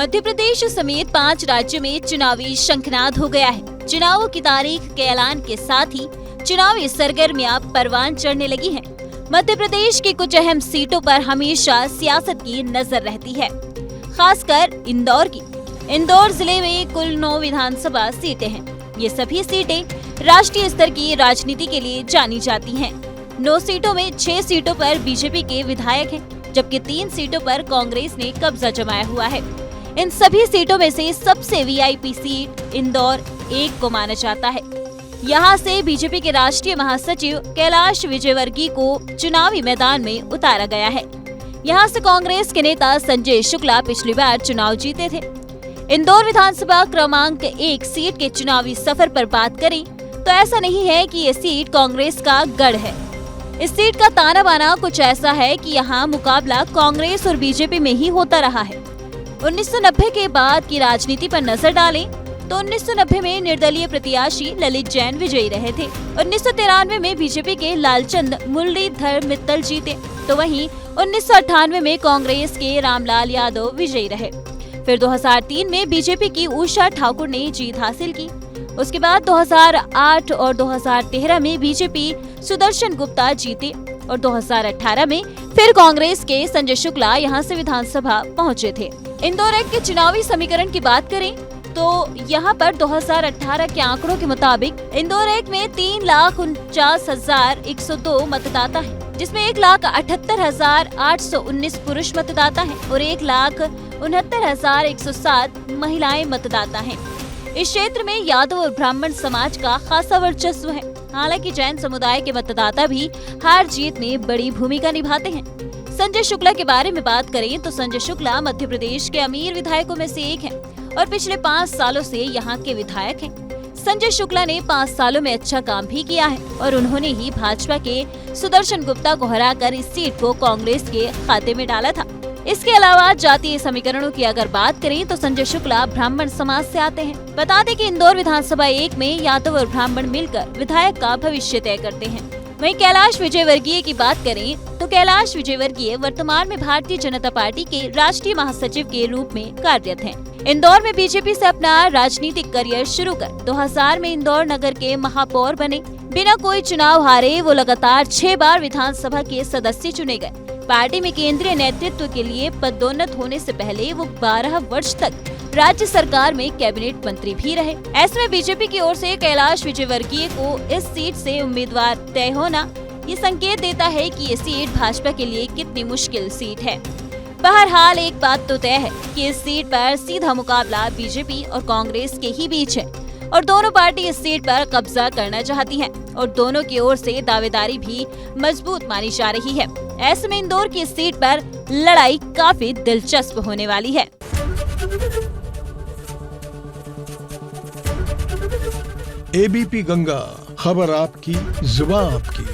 मध्य प्रदेश समेत 5 राज्यों में चुनावी शंखनाद हो गया है। चुनावों की तारीख के ऐलान के साथ ही चुनावी सरगर्मियां परवान चढ़ने लगी हैं। मध्य प्रदेश की कुछ अहम सीटों पर हमेशा सियासत की नजर रहती है, खासकर इंदौर की। इंदौर जिले में कुल 9 विधानसभा सीटें हैं। ये सभी सीटें राष्ट्रीय स्तर की राजनीति के लिए जानी जाती हैं। 9 सीटों में 6 सीटों पर बीजेपी के विधायक हैं, जबकि 3 सीटों पर कांग्रेस ने कब्जा जमाया हुआ है। इन सभी सीटों में से सबसे वीआईपी सीट इंदौर 1 को माना जाता है। यहाँ से बीजेपी के राष्ट्रीय महासचिव कैलाश विजयवर्गीय को चुनावी मैदान में उतारा गया है। यहाँ से कांग्रेस के नेता संजय शुक्ला पिछली बार चुनाव जीते थे। इंदौर विधानसभा क्रमांक 1 सीट के चुनावी सफर पर बात करें तो ऐसा नहीं है कि ये सीट कांग्रेस का गढ़ है। इस सीट का ताना बाना कुछ ऐसा है कि यहाँ मुकाबला कांग्रेस और बीजेपी में ही होता रहा है। 1990 के बाद की राजनीति पर नजर डालें तो 1990 में निर्दलीय प्रत्याशी ललित जैन विजयी रहे थे। 1993 में बीजेपी के लालचंद मुरलीधर मित्तल जीते, तो वहीं 1998 में कांग्रेस के रामलाल यादव विजयी रहे। फिर 2003 में बीजेपी की उषा ठाकुर ने जीत हासिल की। उसके बाद 2008 और 2013 में बीजेपी सुदर्शन गुप्ता जीते और 2018 में फिर कांग्रेस के संजय शुक्ला यहां से विधानसभा पहुंचे थे। इंदौर 1 के चुनावी समीकरण की बात करें तो यहां पर 2018 के आंकड़ों के मुताबिक इंदौर 1 में 3,49,102 मतदाता हैं, जिसमें 1,78,819 पुरुष मतदाता हैं और 1,69,107 महिलाएं मतदाता हैं। इस क्षेत्र में यादव और ब्राह्मण समाज का खासा वर्चस्व है। हालांकि जैन समुदाय के मतदाता भी हार जीत में बड़ी भूमिका निभाते हैं। संजय शुक्ला के बारे में बात करें तो संजय शुक्ला मध्य प्रदेश के अमीर विधायकों में से एक हैं और पिछले 5 सालों से यहाँ के विधायक हैं। संजय शुक्ला ने 5 सालों में अच्छा काम भी किया है और उन्होंने ही भाजपा के सुदर्शन गुप्ता को हराकर इस सीट को कांग्रेस के खाते में डाला था। इसके अलावा जातीय समीकरणों की अगर बात करें तो संजय शुक्ला ब्राह्मण समाज से आते हैं। बता दें कि इंदौर विधानसभा 1 में यादव और ब्राह्मण मिलकर विधायक का भविष्य तय करते हैं। वहीं कैलाश विजयवर्गीय की बात करें तो कैलाश विजयवर्गीय वर्तमान में भारतीय जनता पार्टी के राष्ट्रीय महासचिव के रूप में कार्यरत हैं। इंदौर में बीजेपी से अपना राजनीतिक करियर शुरू कर 2000 में इंदौर नगर के महापौर बने। बिना कोई चुनाव हारे वो लगातार 6 बार विधानसभा के सदस्य चुने गए। पार्टी में केंद्रीय नेतृत्व के लिए पदोन्नत होने से पहले वो 12 वर्ष तक राज्य सरकार में कैबिनेट मंत्री भी रहे। ऐसे में बीजेपी की ओर से कैलाश विजयवर्गीय को इस सीट से उम्मीदवार तय होना ये संकेत देता है कि ये सीट भाजपा के लिए कितनी मुश्किल सीट है। बहरहाल एक बात तो तय है कि इस सीट पर सीधा मुकाबला बीजेपी और कांग्रेस के ही बीच है और दोनों पार्टी इस सीट पर कब्जा करना चाहती हैं और दोनों की ओर से दावेदारी भी मजबूत मानी जा रही है। ऐसे में इंदौर की इस सीट पर लड़ाई काफी दिलचस्प होने वाली है। एबीपी गंगा, खबर आपकी, जुबान आपकी।